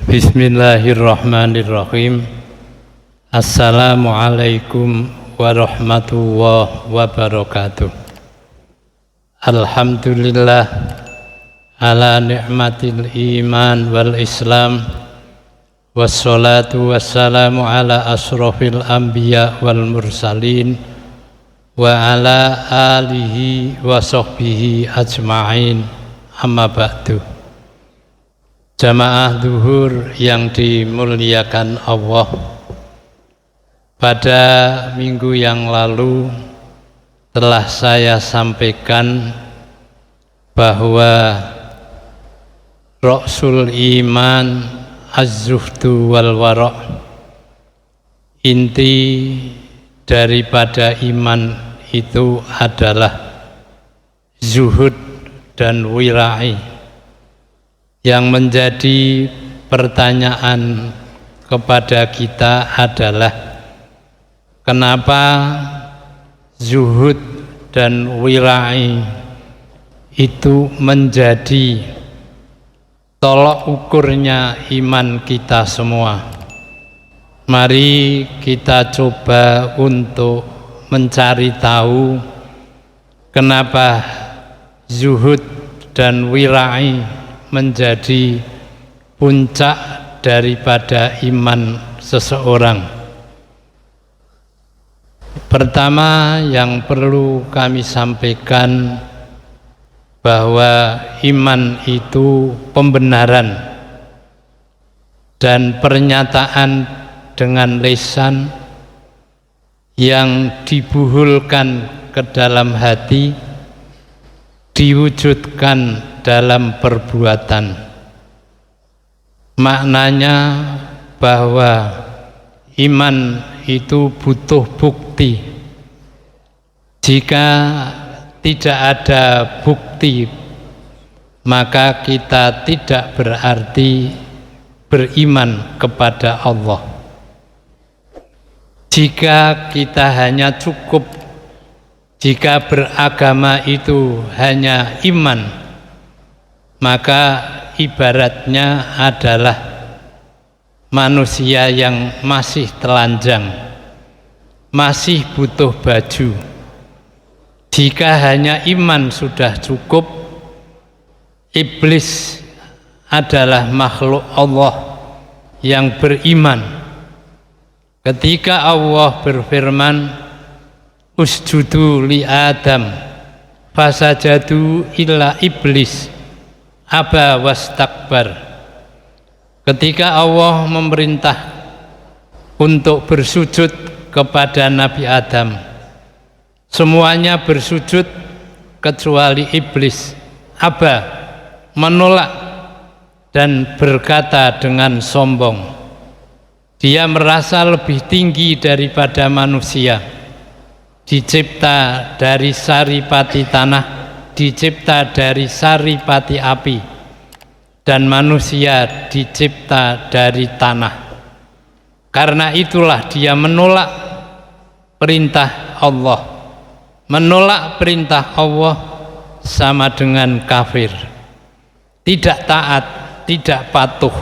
Bismillahirrahmanirrahim. Assalamualaikum warahmatullahi wabarakatuh. Alhamdulillah ala ni'matil iman wal islam. Wassalatu wassalamu ala asrofil anbiya wal mursalin wa ala alihi wa sahbihi ajma'in. Amma ba'du. Jamaah zuhur yang dimuliakan Allah, pada minggu yang lalu telah saya sampaikan bahwa Ra'sul Iman Az-Zuhdu wal Wara', inti daripada iman itu adalah zuhud dan wira'i. Yang menjadi pertanyaan kepada kita adalah kenapa zuhud dan wira'i itu menjadi tolok ukurnya iman kita semua. Mari kita coba untuk mencari tahu kenapa zuhud dan wira'i menjadi puncak daripada iman seseorang. Pertama yang perlu kami sampaikan bahwa iman itu pembenaran dan pernyataan dengan lisan yang dibuhulkan ke dalam hati, diwujudkan dalam perbuatan. Maknanya bahwa iman itu butuh bukti. Jika tidak ada bukti, maka kita tidak berarti beriman kepada Allah. Jika kita hanya cukup, jika beragama itu hanya iman, maka ibaratnya adalah manusia yang masih telanjang, masih butuh baju. Jika hanya iman sudah cukup, iblis adalah makhluk Allah yang beriman. Ketika Allah berfirman, usjudu li Adam fasajadu illa iblis aba wastakbar. Ketika Allah memerintah untuk bersujud kepada Nabi Adam, semuanya bersujud kecuali iblis. Aba, menolak dan berkata dengan sombong. Dia merasa lebih tinggi daripada manusia, dicipta dari saripati tanah, dicipta dari saripati api, dan manusia dicipta dari tanah. Karena itulah dia menolak perintah Allah. Menolak perintah Allah sama dengan kafir, tidak taat, tidak patuh,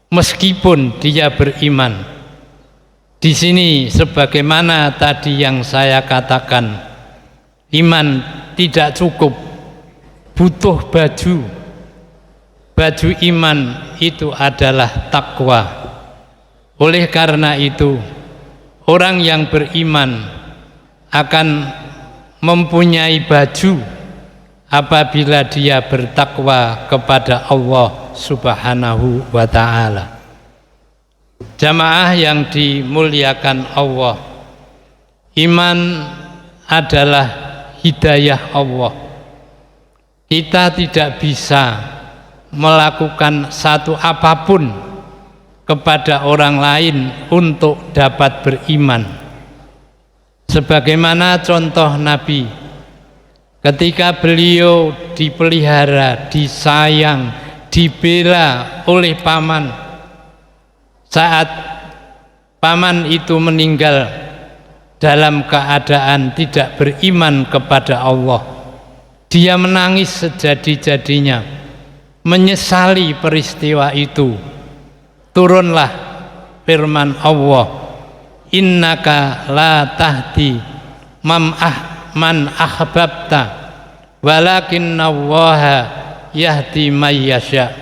meskipun dia beriman. Di sini sebagaimana tadi yang saya katakan, iman tidak cukup, butuh baju. Baju iman itu adalah takwa. Oleh karena itu, orang yang beriman akan mempunyai baju apabila dia bertakwa kepada Allah Subhanahu wa ta'ala. Jamaah yang dimuliakan Allah, iman adalah hidayah Allah. Kita tidak bisa melakukan satu apapun kepada orang lain untuk dapat beriman. Sebagaimana contoh Nabi, ketika beliau dipelihara, disayang, dibela oleh paman, saat paman itu meninggal dalam keadaan tidak beriman kepada Allah, dia menangis sejadi-jadinya, menyesali peristiwa itu, turunlah firman Allah, innaka la tahdi man ahbabta walakinnallaha yahdi may yasha.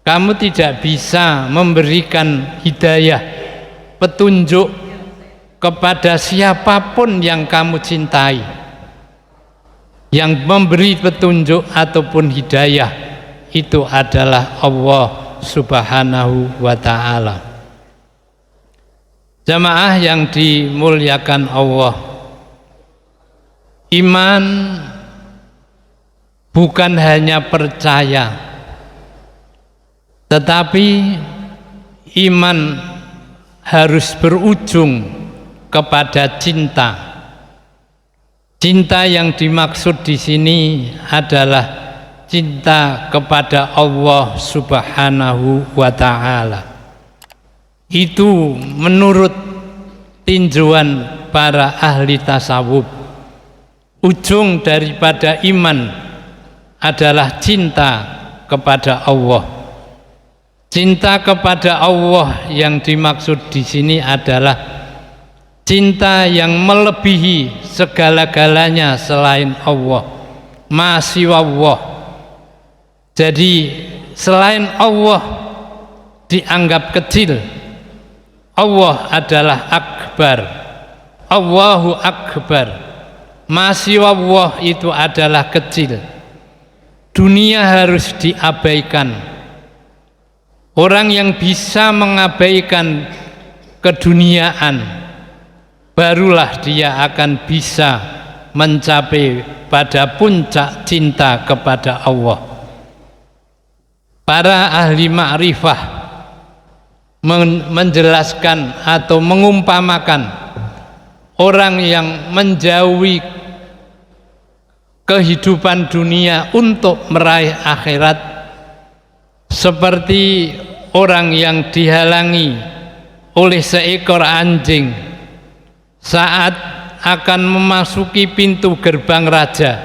Kamu tidak bisa memberikan hidayah, petunjuk kepada siapapun yang kamu cintai. Yang memberi petunjuk ataupun hidayah itu adalah Allah Subhanahu wa ta'ala. Jamaah yang dimuliakan Allah, iman bukan hanya percaya, tetapi iman harus berujung kepada cinta. Cinta yang dimaksud di sini adalah cinta kepada Allah Subhanahu wa ta'ala. Itu menurut tinjauan para ahli tasawuf, ujung daripada iman adalah cinta kepada Allah. Cinta kepada Allah yang dimaksud di sini adalah cinta yang melebihi segala-galanya selain Allah, ma siwallah. Jadi selain Allah dianggap kecil, Allah adalah akbar, Allahu akbar. Ma siwallah itu adalah kecil. Dunia harus diabaikan. Orang yang bisa mengabaikan keduniaan, barulah dia akan bisa mencapai pada puncak cinta kepada Allah. Para ahli ma'rifah menjelaskan atau mengumpamakan orang yang menjauhi kehidupan dunia untuk meraih akhirat seperti orang yang dihalangi oleh seekor anjing saat akan memasuki pintu gerbang raja,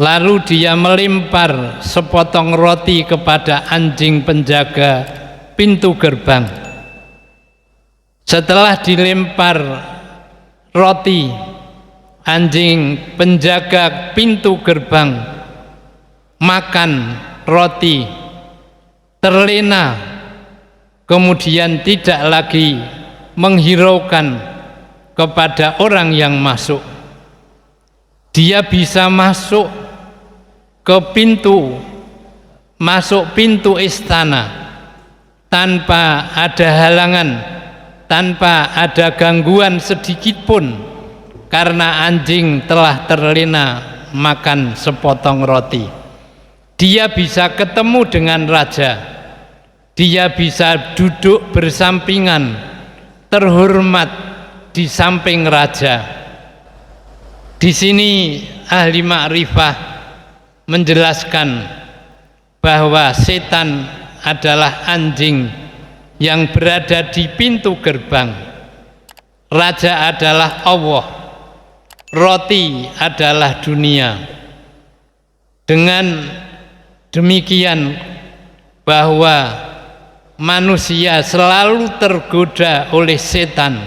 lalu dia melempar sepotong roti kepada anjing penjaga pintu gerbang. Setelah dilempar roti, anjing penjaga pintu gerbang makan roti, terlena, kemudian tidak lagi menghiraukan kepada orang yang masuk. Dia bisa masuk ke pintu istana tanpa ada halangan, tanpa ada gangguan sedikit pun, karena anjing telah terlena makan sepotong roti. Dia bisa ketemu dengan raja, dia bisa duduk bersampingan, terhormat di samping raja. Di sini ahli ma'rifah menjelaskan bahwa setan adalah anjing yang berada di pintu gerbang. Raja adalah Allah, roti adalah dunia. Dengan demikian bahwa manusia selalu tergoda oleh setan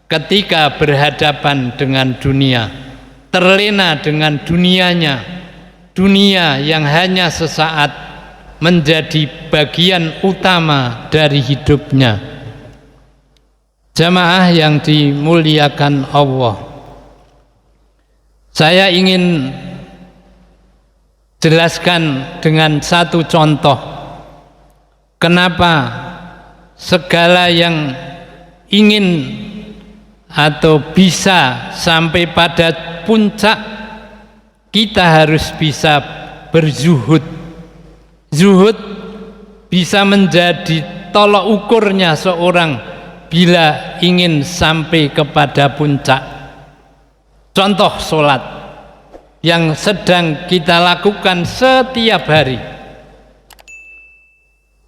ketika berhadapan dengan dunia, terlena dengan dunianya, dunia yang hanya sesaat menjadi bagian utama dari hidupnya. Jamaah yang dimuliakan Allah, saya ingin jelaskan dengan satu contoh kenapa segala yang ingin atau bisa sampai pada puncak, kita harus bisa berzuhud. Zuhud bisa menjadi tolak ukurnya seorang bila ingin sampai kepada puncak. Contoh sholat yang sedang kita lakukan setiap hari.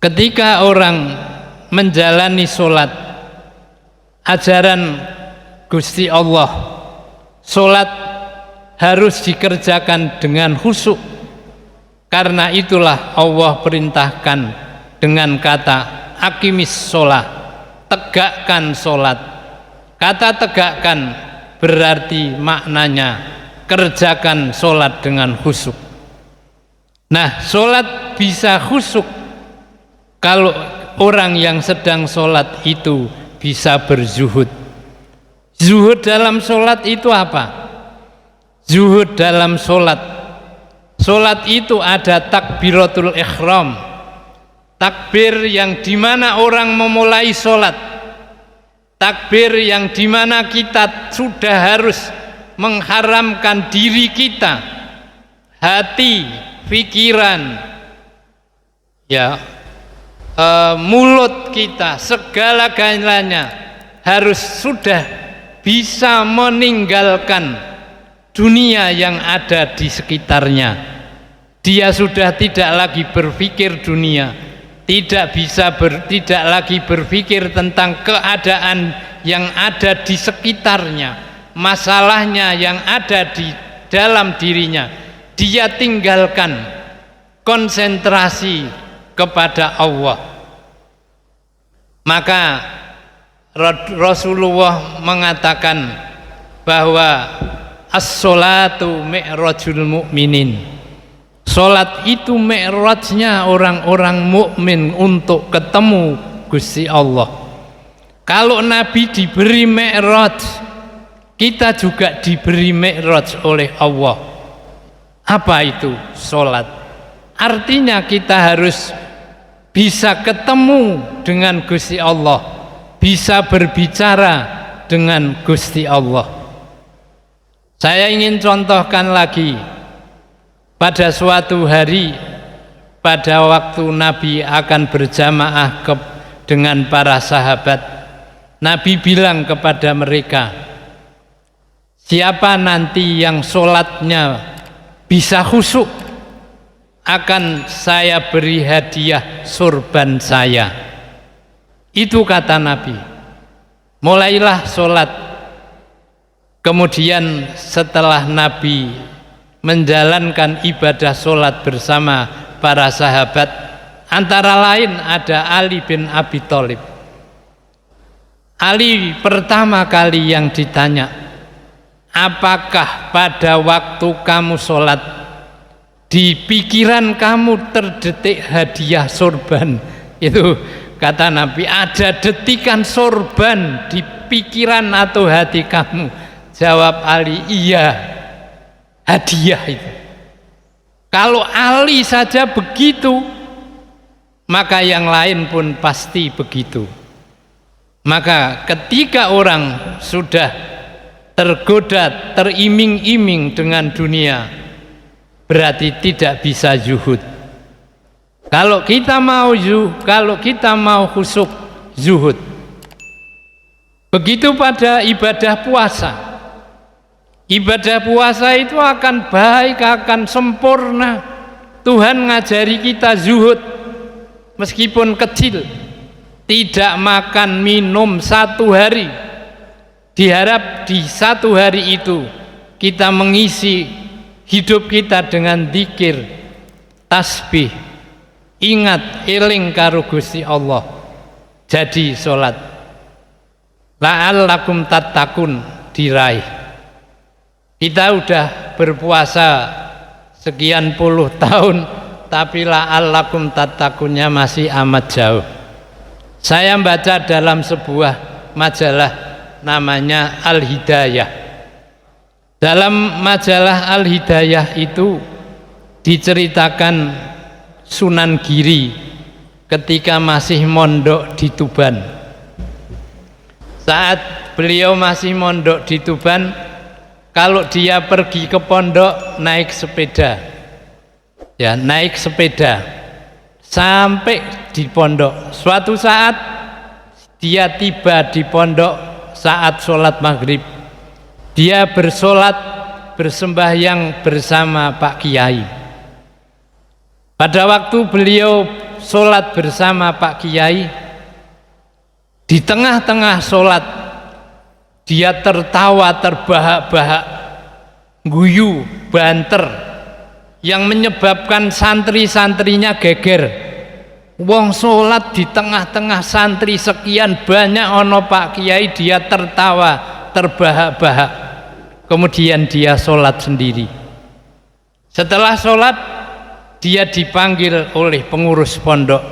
Ketika orang menjalani sholat, ajaran Gusti Allah, sholat harus dikerjakan dengan khusyuk. Karena itulah Allah perintahkan dengan kata aqimis sholah, tegakkan sholat. Kata tegakkan berarti maknanya kerjakan sholat dengan khusyuk. Nah, sholat bisa khusyuk kalau orang yang sedang sholat itu bisa berzuhud. Zuhud dalam sholat itu apa? Zuhud dalam sholat, sholat itu ada takbiratul ihram, takbir yang dimana orang memulai sholat, takbir yang dimana kita sudah harus mengharamkan diri kita, hati, pikiran, mulut kita, segala-galanya harus sudah bisa meninggalkan dunia yang ada di sekitarnya. Dia sudah tidak lagi berpikir dunia, tidak lagi berpikir tentang keadaan yang ada di sekitarnya, masalahnya yang ada di dalam dirinya. Dia tinggalkan, konsentrasi kepada Allah. Maka Rasulullah mengatakan bahwa as-sholatu mi'rajul mu'minin. Salat itu mi'rajnya orang-orang mukmin untuk ketemu Gusti Allah. Kalau Nabi diberi mi'raj, kita juga diberi mi'raj oleh Allah. Apa itu salat? Artinya kita harus bisa ketemu dengan Gusti Allah, bisa berbicara dengan Gusti Allah. Saya ingin contohkan lagi, pada suatu hari, pada waktu Nabi akan berjamaah dengan para sahabat, Nabi bilang kepada mereka, siapa nanti yang sholatnya bisa khusyuk, akan saya beri hadiah surban saya. Itu kata Nabi. Mulailah sholat. Kemudian setelah Nabi menjalankan ibadah sholat bersama para sahabat, antara lain ada Ali bin Abi Thalib. Ali pertama kali yang ditanya, apakah pada waktu kamu sholat di pikiran kamu terdetik hadiah sorban? Itu kata Nabi, ada detikan sorban di pikiran atau hati kamu? Jawab Ali, iya, hadiah itu. Kalau Ali saja begitu, maka yang lain pun pasti begitu. Maka ketika orang sudah tergoda, teriming-iming dengan dunia, berarti tidak bisa zuhud. Kalau kita mau khusyuk, zuhud. Begitu pada ibadah puasa. Ibadah puasa itu akan baik, akan sempurna. Tuhan ngajari kita zuhud, meskipun kecil. Tidak makan minum 1 hari. Diharap di 1 hari itu kita mengisi hidup kita dengan dzikir, tasbih, ingat eling karo Gusti Allah. Jadi salat. La'allakum tattaqun diraih. Kita udah berpuasa sekian puluh tahun, tapi la'allakum tattaqunnya masih amat jauh. Saya baca dalam sebuah majalah namanya Al-Hidayah. Dalam majalah Al-Hidayah itu diceritakan Sunan Giri ketika masih mondok di Tuban. Saat beliau masih mondok di Tuban, kalau dia pergi ke pondok naik sepeda, naik sepeda sampai di pondok. Suatu saat dia tiba di pondok saat sholat maghrib. Dia bersolat, bersembahyang bersama Pak Kiai. Pada waktu beliau sholat bersama Pak Kiai, di tengah-tengah sholat dia tertawa terbahak-bahak, guyu, banter, yang menyebabkan santri-santrinya geger. Wong sholat di tengah-tengah santri sekian banyak ono Pak Kiai, dia tertawa terbahak-bahak, kemudian dia sholat sendiri. Setelah sholat dia dipanggil oleh pengurus pondok,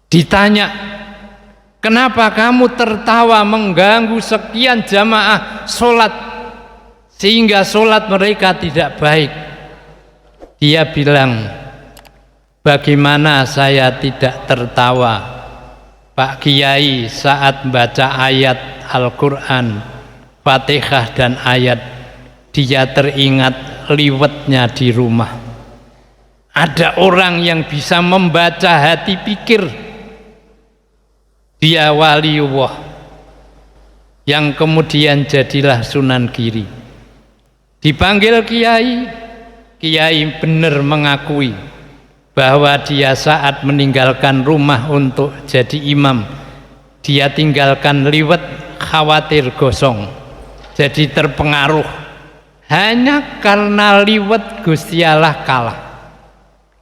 ditanya, kenapa kamu tertawa mengganggu sekian jamaah sholat sehingga sholat mereka tidak baik? Dia bilang, bagaimana saya tidak tertawa, Pak Kiai, saat baca ayat Al-Quran, Fatihah dan ayat, dia teringat liwetnya di rumah. Ada orang yang bisa membaca hati pikir, dia waliullah, yang kemudian jadilah Sunan Giri. Dipanggil Kiai, Kiai benar mengakui bahwa dia saat meninggalkan rumah untuk jadi imam, dia tinggalkan liwet, khawatir gosong, jadi terpengaruh. Hanya karena liwet Gusti Allah kalah.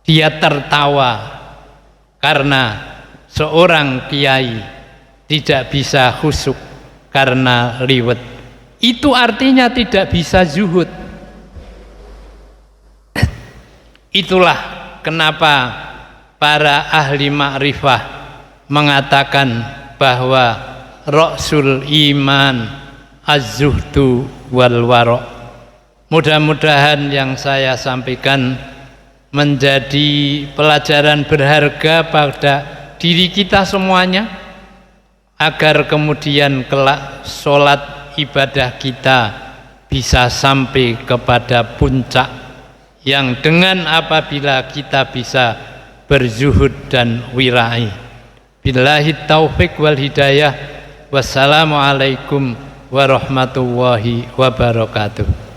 Dia tertawa karena seorang kiai tidak bisa khusyuk karena liwet. Itu artinya tidak bisa zuhud. Itulah kenapa para ahli ma'rifah mengatakan bahwa ra'sul iman az-zuhdu wal wara'. Mudah-mudahan yang saya sampaikan menjadi pelajaran berharga pada diri kita semuanya, agar kemudian kelak sholat ibadah kita bisa sampai kepada puncak yang dengan apabila kita bisa berzuhud dan wirai. Billahi taufiq wal hidayah. Wassalamualaikum warahmatullahi wabarakatuh.